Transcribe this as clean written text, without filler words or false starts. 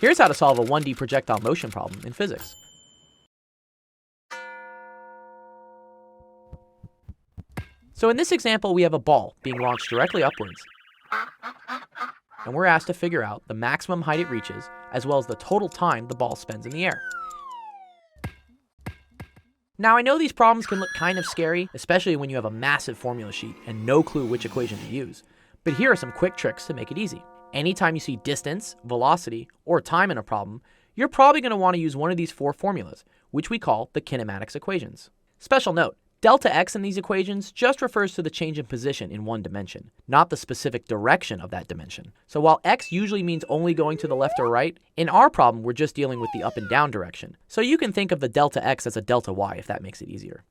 Here's how to solve a 1D projectile motion problem in physics. So in this example, we have a ball being launched directly upwards, and we're asked to figure out the maximum height it reaches, as well as the total time the ball spends in the air. Now, I know these problems can look kind of scary, especially when you have a massive formula sheet and no clue which equation to use. But here are some quick tricks to make it easy. Anytime you see distance, velocity, or time in a problem, you're probably going to want to use one of these 4 formulas, which we call the kinematics equations. Special note, delta x in these equations just refers to the change in position in one dimension, not the specific direction of that dimension. So while x usually means only going to the left or right, in our problem we're just dealing with the up and down direction. So you can think of the delta x as a delta y if that makes it easier.